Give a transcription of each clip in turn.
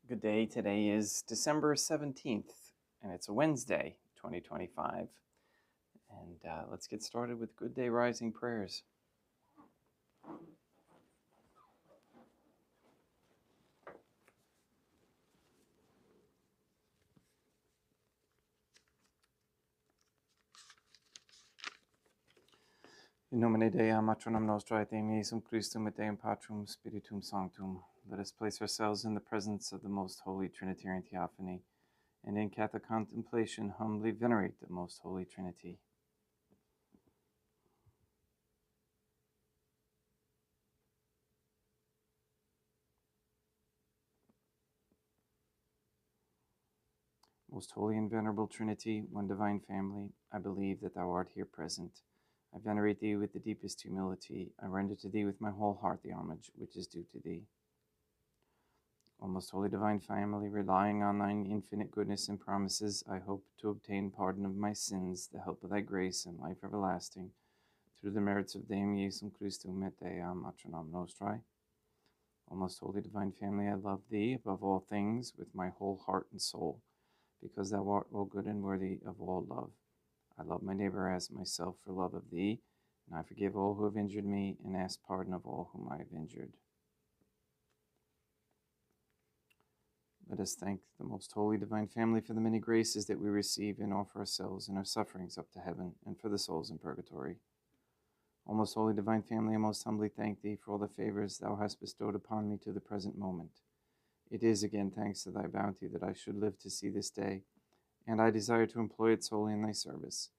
Good day. Today is December 17th, and it's a Wednesday, 2025. And let's get started with Good Day Rising prayers. In nomine Dei, matronum nostrae, et Iesum Christum, et Deum Patrum, Spiritum Sanctum. Let us place ourselves in the presence of the Most Holy Trinitarian Theophany, and in Catholic contemplation humbly venerate the Most Holy Trinity. Most Holy and Venerable Trinity, one divine family, I believe that thou art here present. I venerate thee with the deepest humility. I render to thee with my whole heart the homage which is due to thee. O most holy divine family, relying on thine infinite goodness and promises, I hope to obtain pardon of my sins, the help of thy grace, and life everlasting, through the merits of Deum Iesum Christum et Deam matronam nostrae. O most holy divine family, I love thee above all things with my whole heart and soul, because thou art all good and worthy of all love. I love my neighbor as myself for love of thee, and I forgive all who have injured me, and ask pardon of all whom I have injured. Let us thank the most holy divine family for the many graces that we receive and offer ourselves in our sufferings up to heaven, and for the souls in purgatory. O most holy divine family, I most humbly thank thee for all the favors thou hast bestowed upon me to the present moment. It is again thanks to thy bounty that I should live to see this day, and I desire to employ it solely in thy service.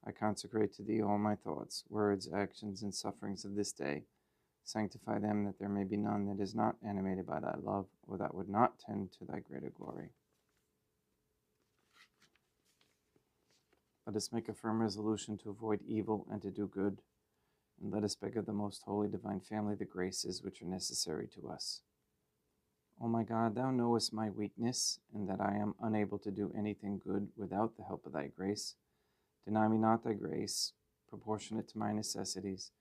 I consecrate to thee all my thoughts, words, actions, and sufferings of this day. Sanctify them, that there may be none that is not animated by thy love, or that would not tend to thy greater glory. Let us make a firm resolution to avoid evil and to do good, and let us beg of the most holy divine family the graces which are necessary to us. O my God, thou knowest my weakness, and that I am unable to do anything good without the help of thy grace. Deny me not thy grace, proportionate to my necessities.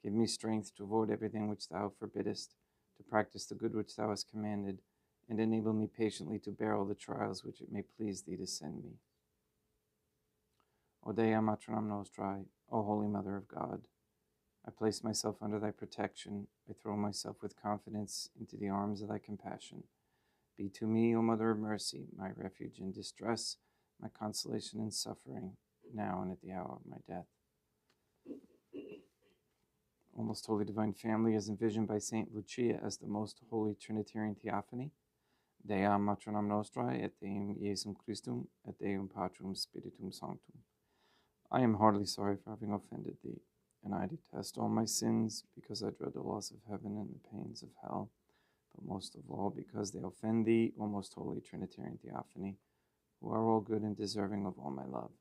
Give me strength to avoid everything which thou forbiddest, to practice the good which thou hast commanded, and enable me patiently to bear all the trials which it may please thee to send me. O Dea matronam nostrae, O Holy Mother of God, I place myself under thy protection. I throw myself with confidence into the arms of thy compassion. Be to me, O Mother of Mercy, my refuge in distress, my consolation in suffering, now and at the hour of my death. O most holy divine family, as envisioned by Saint Lucia as the most holy Trinitarian Theophany, Dea matronam nostrae, et Deum Iesum Christum, et Deum Patrum Spiritum Sanctum. I am heartily sorry for having offended thee, and I detest all my sins, because I dread the loss of heaven and the pains of hell, but most of all because they offend thee, O most holy Trinitarian Theophany, who are all good and deserving of all my love.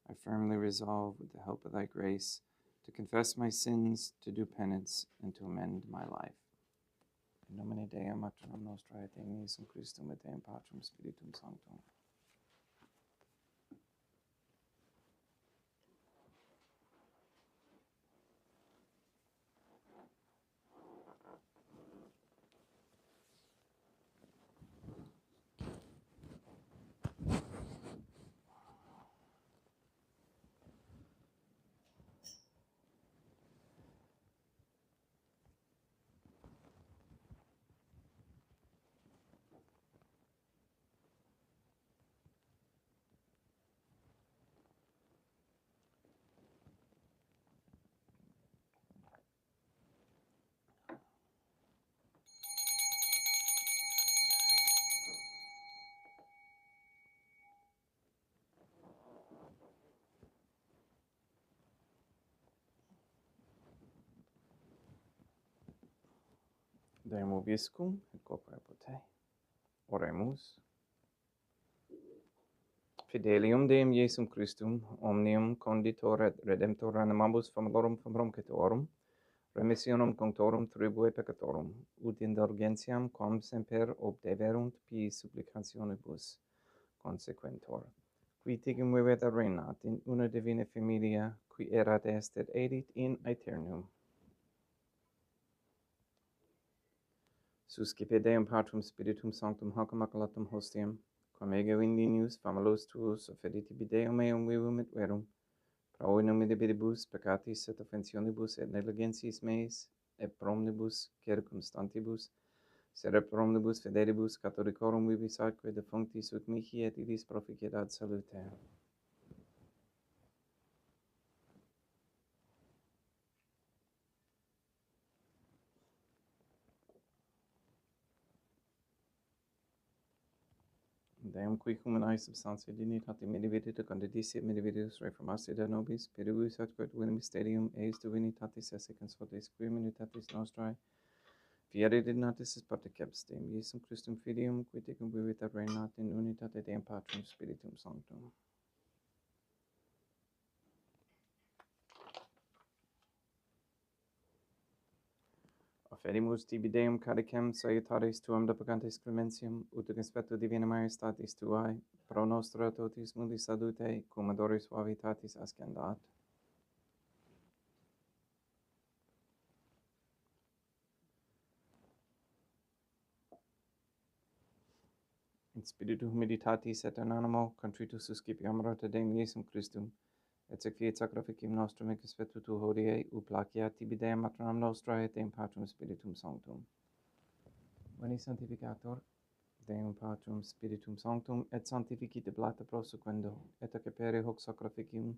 I firmly resolve, with the help of thy grace, to confess my sins, to do penance, and to amend my life. In nomine Dei, matronam nostrae, et Deum Iesum Christum, et Deum Patrum Spiritum Sanctum. Deum vobiscum, et corpore pote. Oremus. Fidelium Deum Iesum Christum, omnium conditor et redemptor animabus famalorum famromcetorum, remissionum conctorum tribue peccatorum, ut indulgentiam quam semper obdeverunt pi supplicationibus consequentor. Qui tigum vivet renat in una divina familia, qui erat est et edit in aeternum. Suscipe Deum Patrum Spiritum Sanctum hoc Immaculatum Hostiam, quam ego indinius famulos tuos offeritibi Deum eum vivum et verum, pro in nomine Debidibus peccatis et offensionibus et negligencies meis, et promnibus circumstantibus, sed promnibus fidelibus Catholicorum vivis atque defunctis ut mihi et idis proficiat salute. Deum qui humanae substantia dignitate medividit condidissit medividus reformasti de nobis, pedibus atque ut mysterium eis divinitatis esse consortes qui immunitatis nostrae, fieri dignatis est particebs Deum Iesum Christum Filium, qui tecum vivit et regnat in unitate Deum Patrum Spiritum Sanctum. Offerimus tibi Deum cadicem salutaris tuam depregantes clementiam, ut conspectu divina majestatis tuae, pro nostra totis mundi salute, cum adoris suavitatis ascendat. In spiritu humilitatis et in animo contritus suscipiam rota Deum Iesum Christum, et sec fiat sacrificium nostrum et conspectu tu hodie, ut placiat tibi Deum matronam nostrae et Deum Patrum Spiritum Sanctum. Veni Sanctificator, Deum Patrum Spiritum Sanctum, et sanctifici de blata prosequendo, et accepere hoc sacrificium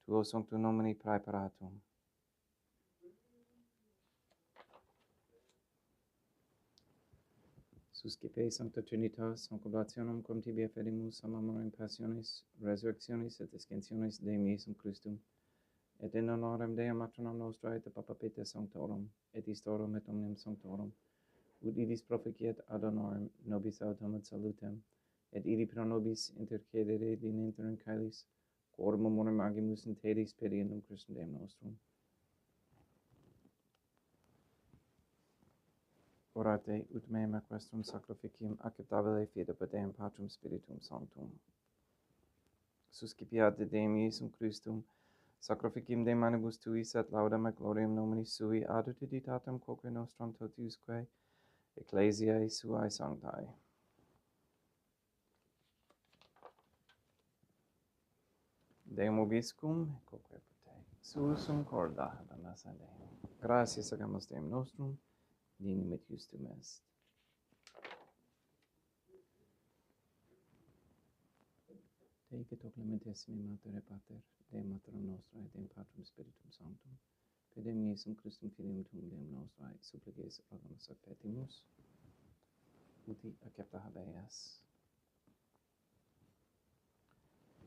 tuo sanctum nomini praeparatum. Suscipe Sancta Trinitas, concolationem quam tibi afferimus amamorem passionis, resurrectionis et ascensionis Deum Iesum Christum, et in honorem Deum matronam nostrae et Papa Peter Sanctorum, et istorum et omnium Sanctorum, ut idis proficiat ad honorem nobis autem et salutem, et idi pro nobis intercedere dinenter in caelis, quorum memorem agimus in tedis pediendum Christum Deum nostrum. Orate ut meam equestrum sacrificium acceptabile fidebat Deum Patrum Spiritum Sanctum. Suscipiat de Deum Iesum Christum, sacrificium de manibus tuis et laudam et gloriam nomini sui ad utilitatem quoque nostram totiusque, ecclesiae suae sanctae. Deum obiscum, quoque pote, suusum corda, damas ad Deum. Gratias agamus Deum nostrum, dignum et justum est. Teiget o clementissimi Mater et Pater, Deum Maternum nostrae, Deum Patrum Spiritum Sanctum, per Deum Iesum Christum Filium tuum Deum nostrae, supplices organos ac petimus, uti accepta habeas.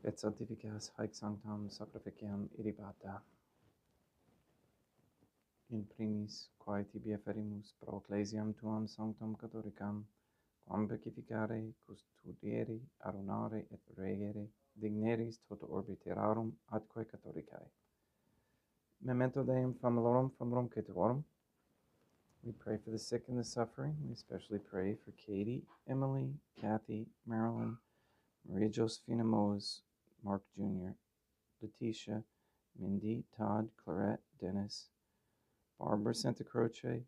Et sanctificas haec sanctam sacrificiam irribata. In primis, quae tibi afferimus pro ecclesiam tuam sanctam catholicam, quam pacificare, custodiere, adornare et regere, digneris toto orbi terrarum atque catholicae. Memento Deum famulorum caetuorum. We pray for the sick and the suffering. We especially pray for Katie, Emily, Kathy, Marilyn, Maria Josephina Mose, Mark Jr., Letitia, Mindy, Todd, Clarette, Dennis, Barbara Santa Croce,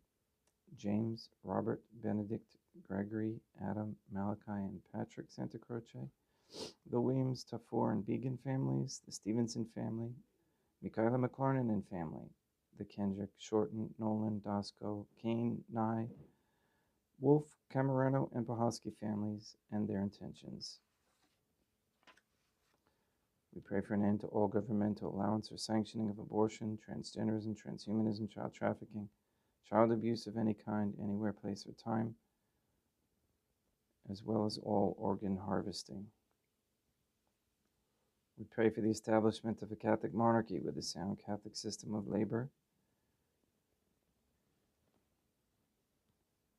James, Robert, Benedict, Gregory, Adam, Malachi, and Patrick Santa Croce, the Williams, Tafur, and Began families, the Stevenson family, Michaela McLarnon and family, the Kendrick, Shorten, Nolan, Dasco, Kane, Nye, Wolf, Camerano, and Pahalski families and their intentions. We pray for an end to all governmental allowance or sanctioning of abortion, transgenderism, transhumanism, child trafficking, child abuse of any kind, anywhere, place, or time, as well as all organ harvesting. We pray for the establishment of a Catholic monarchy with a sound Catholic system of labor,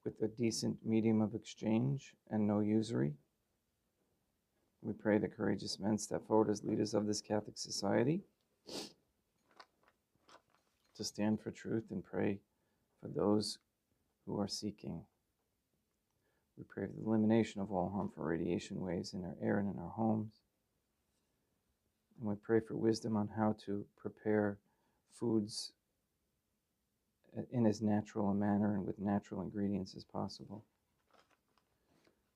with a decent medium of exchange and no usury. We pray that courageous men step forward as leaders of this Catholic society to stand for truth and pray for those who are seeking. We pray for the elimination of all harmful radiation waves in our air and in our homes. And we pray for wisdom on how to prepare foods in as natural a manner and with natural ingredients as possible.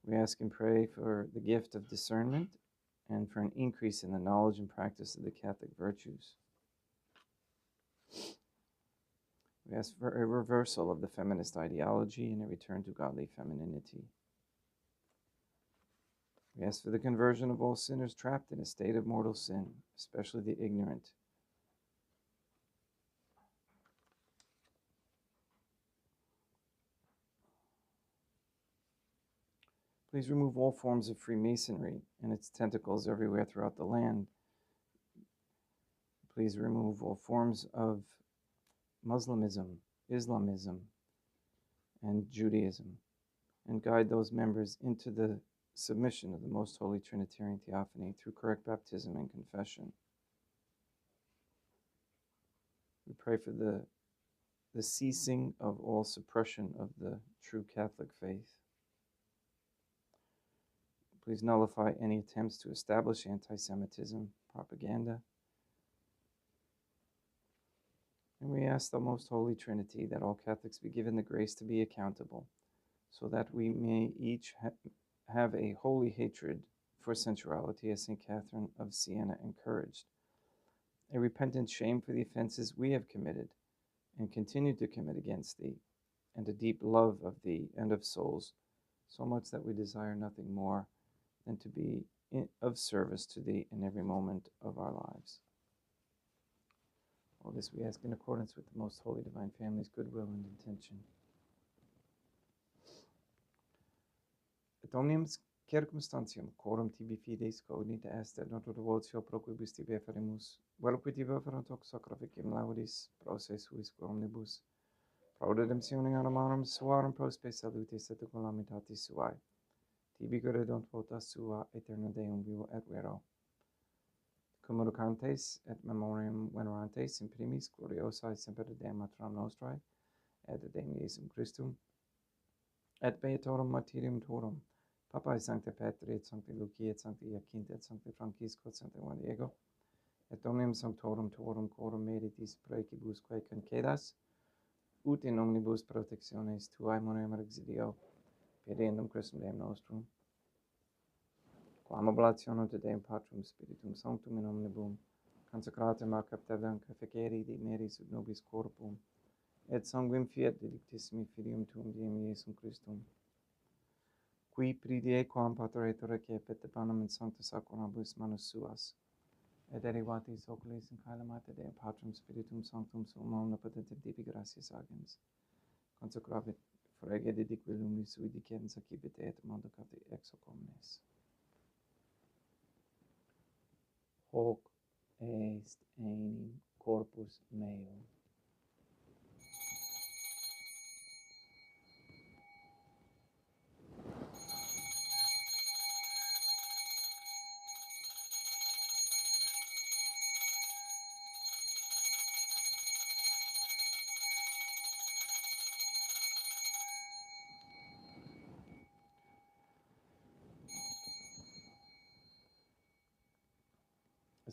We ask and pray for the gift of discernment and for an increase in the knowledge and practice of the Catholic virtues. We ask for a reversal of the feminist ideology and a return to godly femininity. We ask for the conversion of all sinners trapped in a state of mortal sin, especially the ignorant. Please remove all forms of Freemasonry and its tentacles everywhere throughout the land. Please remove all forms of Muslimism, Islamism, and Judaism, and guide those members into the submission of the Most Holy Trinitarian Theophany through correct baptism and confession. We pray for the ceasing of all suppression of the true Catholic faith. Please nullify any attempts to establish anti-Semitism propaganda. And we ask the Most Holy Trinity that all Catholics be given the grace to be accountable, so that we may each have a holy hatred for sensuality, as St. Catherine of Siena encouraged, a repentant shame for the offenses we have committed and continue to commit against thee, and a deep love of thee and of souls, so much that we desire nothing more than to be of service to thee in every moment of our lives. All this we ask in accordance with the Most Holy Divine Family's goodwill and intention. Et omnium circumstantium, quorum tibi fides cognita est, et noto devotio pro quibus tibi eferimus, velquitiva verontoc sacrificim laudis, pro se suis omnibus, pro redemptione animarum suarum, pro spe salutis et calamitatis suae, tibi credant vota sua aeterna Deum vivo et vero, communicantes et memoriam venerantes in primis gloriosae semper Deum matram nostrae, et Deum Iesum Christum, et beatorum martyrium tuorum, Papae Sancte Petri, et Sancte Lucia, et Sancte Jacinta, et Sancte Francisco, et Sancte Juan Diego, et omnium sanctorum tuorum quorum meritis praecibus quae concedas, ut in omnibus protectiones tuae monem exilio, pediendum Christum Deum nostrum, quam oblationem te Deum Patrum Spiritum Sanctum in omnibus, consecratum a captavam cafeceri digneris ut nobis corpum, et sanguinem fiat delictissimi filium tuum Deum Iesum Christum, qui pridie quam pater recepit panem in sancta sacramentus manus suas, et derivatis oculis in calamata Deum Patrum Spiritum Sanctum sum omnipotentem tibi gratias agens, consecravit frege dedique lumis sui dicens acibit et mandacati ex hoc omnes. Hoc est enim corpus meum.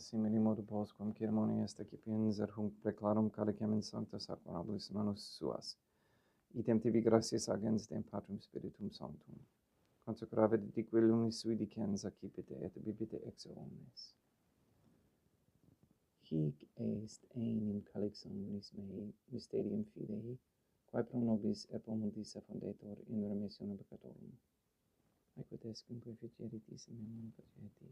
Simili modo postquam ceremoniae est accipiens et hunc preclarum calicem in sancta sacramentis manus suas, item tibi gratias agens Deum Patrum Spiritum Sanctum, consecravit dique lumis sui dicens accipite et bibite ex omnes. Hic est enim calix sanguinis mei, mysterium fidei, quae pro nobis et pro mundis effundetur in remissione peccatorum. Aequo est cum proficieritis in memoriam Patri.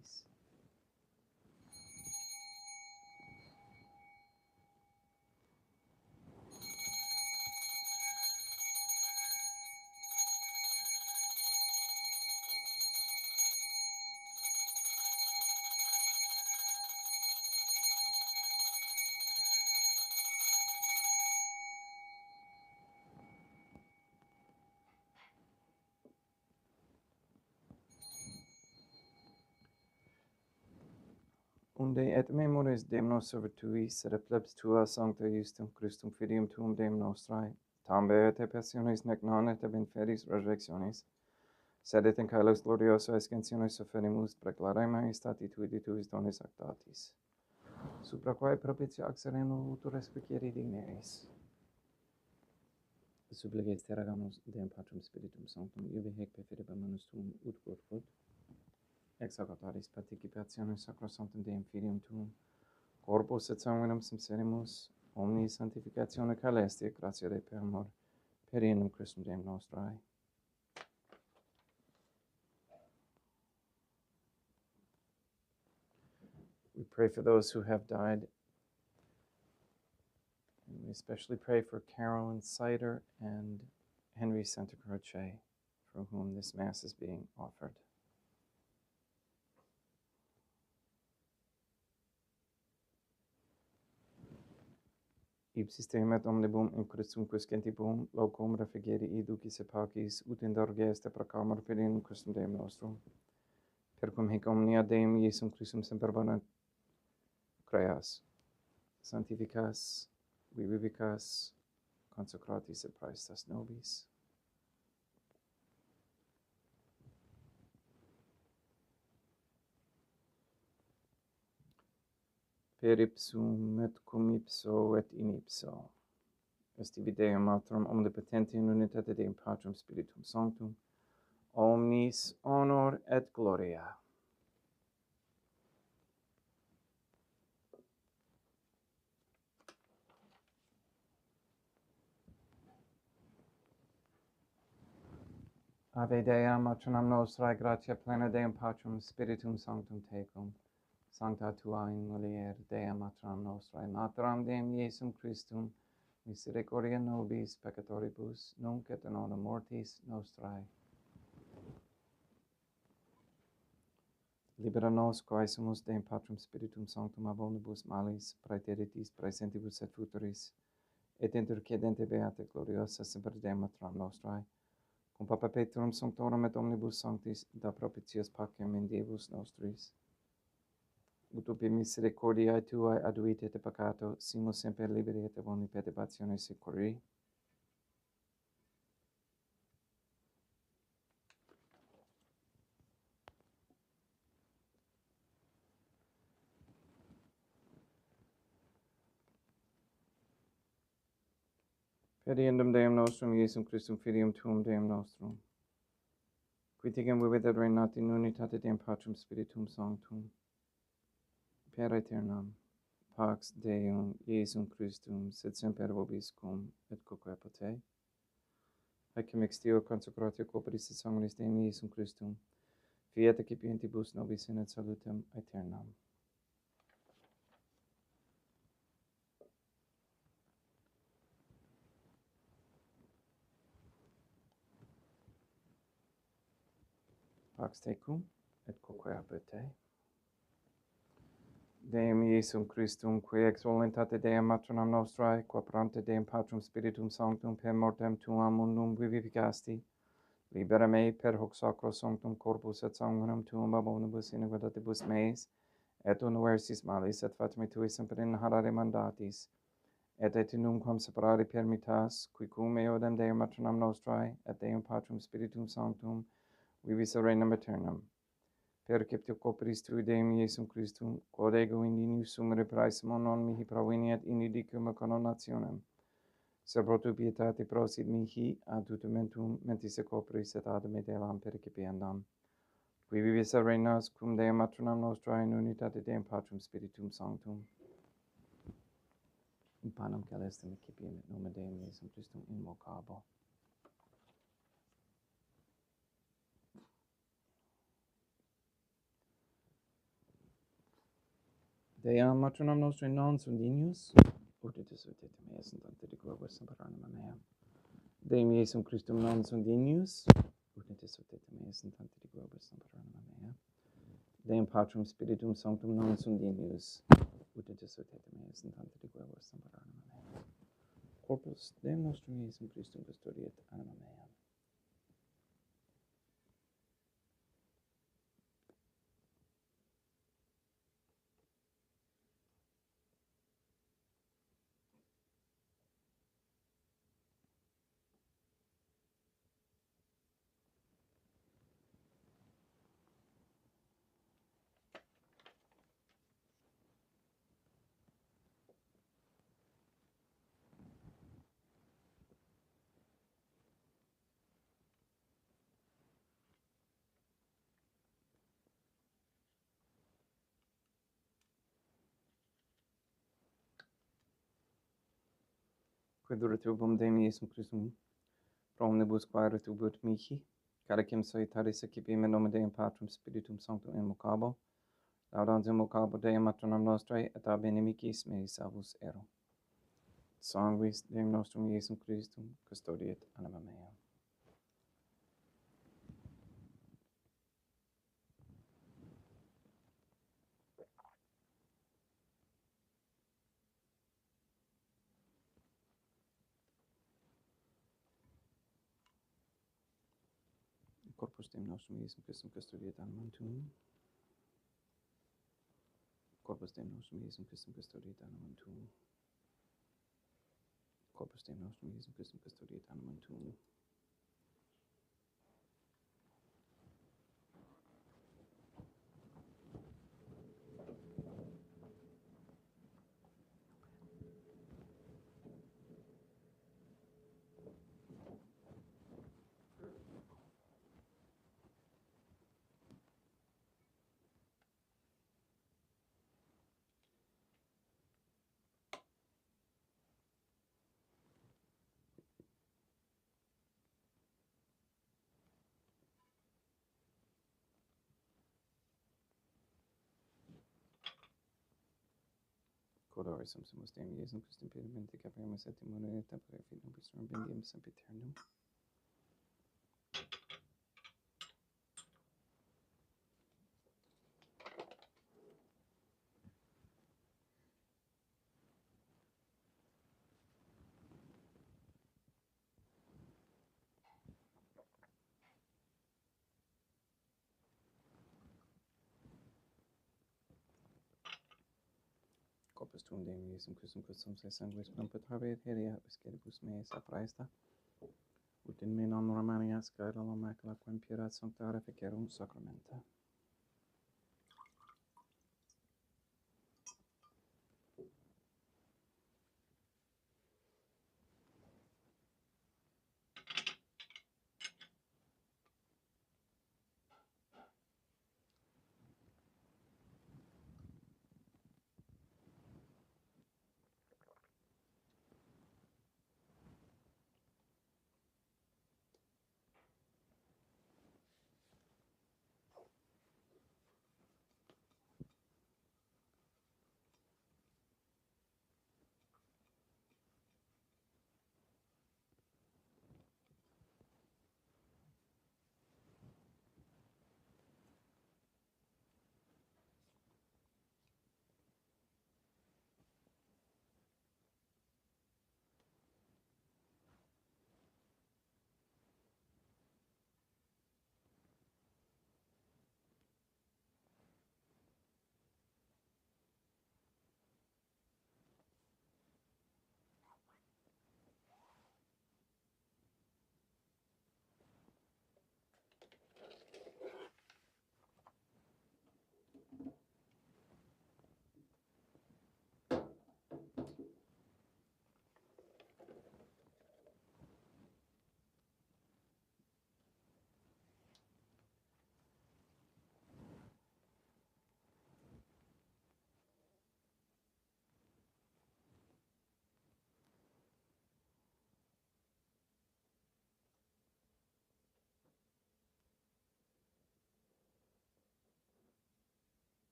Unde et memores Deum nostro tui, sed plebs tua sancta Iustum Christum filium tuum Deum nostrae, tambe et passiones nec non et ab inferis resurrectionis, sed et in caelos glorioso ascensionis sufferimus preclare maestati tui de tuis dones actatis, supra quae propitio ac sereno utur respiциeri digneris. Supplices teragamus Deum Patrum Spiritum Sanctum, iubi hec perfereba manus tuum ut quod, ex hoc autaris participationem sacrosanctum Deum Filium tuum, corpus et sanguinem sincerimus, omni sanctificatione caelestia, gratia Dei per amor, per inum Christum Deum nostrae. We pray for those who have died, and we especially pray for Carolyn Sider and Henry Santa Croce, for whom this Mass is being offered. Ipsis temet omnibum in Christumque scentibum, locum refugere iducis et pacis, ut indulgeste proclamor per in Christum Deum nostrum. Per cum hic omnia Deum Iesum Christum semper bona creas, sanctificas, vivicas, consecratis et praestas nobis. Per ipsum et cum ipso et in ipso. Est ibi Deum Autorem omnipotenti in unitate Deum Patrum Spiritum Sanctum, omnis honor et gloria. Ave Dea, matronam nostrae, gratia plena Deum Patrum Spiritum Sanctum tecum, sancta tua in mulier, Dea matronam nostrae, materam Deum Iesum Christum, misericordia nobis peccatoribus, nunc et in hora mortis nostrae. Libera nos, quae sumus Deum Patrum Spiritum Sanctum ab omnibus malis, praeteritis, praesentibus et futuris, et intercedente beate gloriosa semper Deum matronam nostrae, cum Papa Petrum Sanctorum et omnibus sanctis, da propitias pacem in Diebus nostris. Ut ubi misericordiae Tuae aduite et peccato, simus semper liberi et omni perturbatione securi. Per iendum Deum nostrum, Iesum Christum Filium Tuum Deum nostrum, qui ticem vivit et reinat in unitate Deum Patrum Spiritum Sanctum, per aeternam, pax Deum Iesum Christum, sed semper vobiscum et quoque pote. Haec extio consecratio corporis et sanguinis Deum Iesum Christum, fiat excipientibus nobis in et salutem aeternam. Pax tecum et quoque aperte. Deum Iesum Christum, qui ex voluntate Deum matronam nostrae, qua prante Deum Patrum Spiritum Sanctum per mortem tuam mundum vivificasti, libera me per hoc sacro sanctum corpus et sanguinem tuum ab omnibus iniquitatibus meis, et universis malis, et fatime tui semper in harare mandatis, et nunquam separare permittas, qui cum eodem Deum matronam nostrae, et Deum Patrum Spiritum Sanctum, vivis regnum aeternam. Perceptio corporis tui Deum Iesum Christum, quod ego in inius sumere praesimo non mihi proveniat in idicum coronationem, sed pro tu pietate prosit mihi ad utumentum mentis et corporis et ad me delam percipiendam, qui vivis et reinas cum Deum matronam nostrae in unitate Deum Patrum Spiritum Sanctum. In panem caelestem excipiem et nomen Deum Iesum Christum invocabo. Deam matronam nostrae non sunt dignus, ut et ut meas in tante de globus semper anima mea. Deum Iesum Christum non sunt dignus, ut et ut meas in tante de globus semper anima mea. Deum Patrum Spiritum Sanctum non sunt dignus, ut et ut meas in tante de globus semper anima mea. Corpus Deum nostrum Iesum Christum custodiet anima mea. Quidurtubum Dei Iesum Christum, pro omnibus quaere tubut mihi, caricem solitaris accipime nomen Deum Patrum Spiritum Sanctum invocabo, laudans invocabo Deum matronam nostrae, et ab inimicis mei salvus ero. Sanguis Deum nostrum Iesum Christum, custodiet anima mea. Corpus Deum nostrum Iesum Christum, custodiet animam tuum. Corpus Deum nostrum Iesum Christum, custodiet animam tuum. Corpus Deum nostrum Iesum Christum, custodiet animam tuum. Codore sumus Deum Iesum Christum pedimenti capiamus et immunita per fit nobis bendium sempiternum. Corpus tuum Deum Iesum Christum custom se sanguis perpetravi et heria visceribus meis apraesta, ut in me non romanias caedalo macula quem purat sanctare fecerum sacramenta.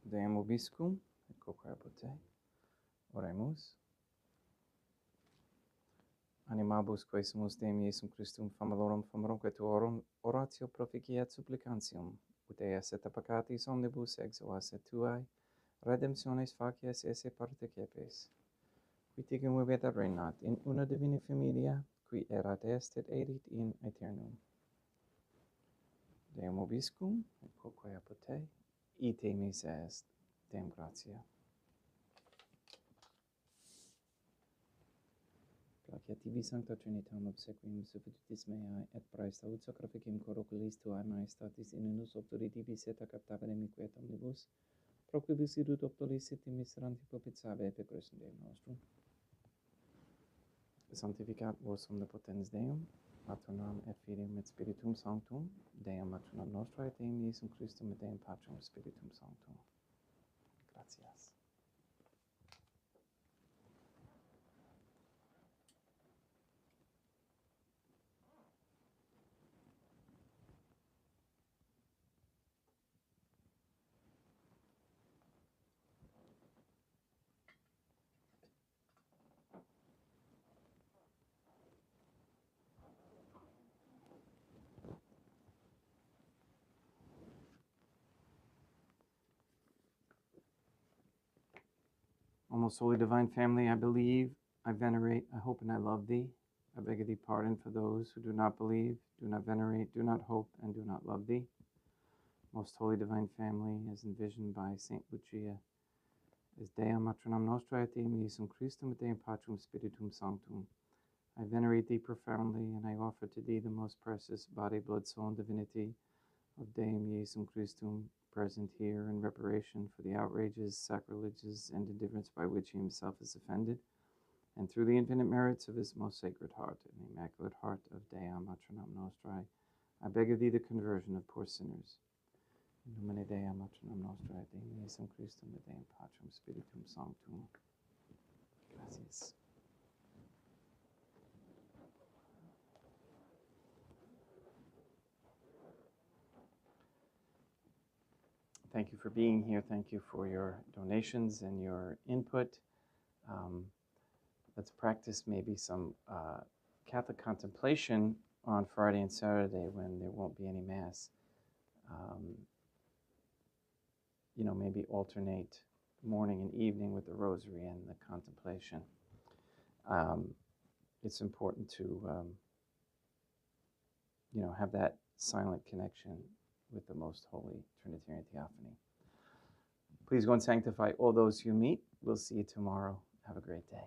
Deum vobiscum, et quoque apud te. Oremus. Animabus quae sumus Deum Iesum Christum famalorum famorumque tuorum oratio proficiat supplicantium, ut eas et peccatis omnibus exuas et tuae, redemptiones facies esse partecepes. Qui ticum vivit et regnat in una divina familia, qui erat est et erit in aeternum. Deum vobiscum, et quoque apud te, ite mis est, Deum gratia. Placia tibi sancta Trinitam obsequium substitutis meae, et praesta ut sacrificim corroculis tuae maestatis in unus obturitibis et captavere miquet omnibus, Proquibus idut optolis et miseranti propitiae pecuris Deum nostrum. Sanctificat vos omnipotens Deum, Patronam et Filium et Spiritum Sanctum, Deum Matronam Nostrae, et Deum Iesum Christum, et Deum Patrum Spiritum Sanctum. Gratias. O most holy divine family, I believe, I venerate, I hope, and I love thee. I beg of thee pardon for those who do not believe, do not venerate, do not hope, and do not love thee. Most holy divine family, as envisioned by Saint Lucia, is Deum Matronam Nostrae, et Deum Iesum Christum, et Deum Patrum Spiritum Sanctum. I venerate thee profoundly, and I offer to thee the most precious body, blood, soul, and divinity of Deum Iesum Christum, present here in reparation for the outrages, sacrileges, and indifference by which he himself is offended, and through the infinite merits of his most sacred heart and the immaculate heart of Deum Matronam Nostrae, I beg of thee the conversion of poor sinners. In nomine Deum Matronam Nostrae, Deum Iesum Christum, et Deum Patrum Spiritum Sanctum. Gracias. Thank you for being here. Thank you for your donations and your input. Let's practice maybe some Catholic contemplation on Friday and Saturday when there won't be any Mass. Maybe alternate morning and evening with the Rosary and the contemplation. It's important to, have that silent connection with the Most Holy Trinitarian Theophany. Please go and sanctify all those you meet. We'll see you tomorrow. Have a great day.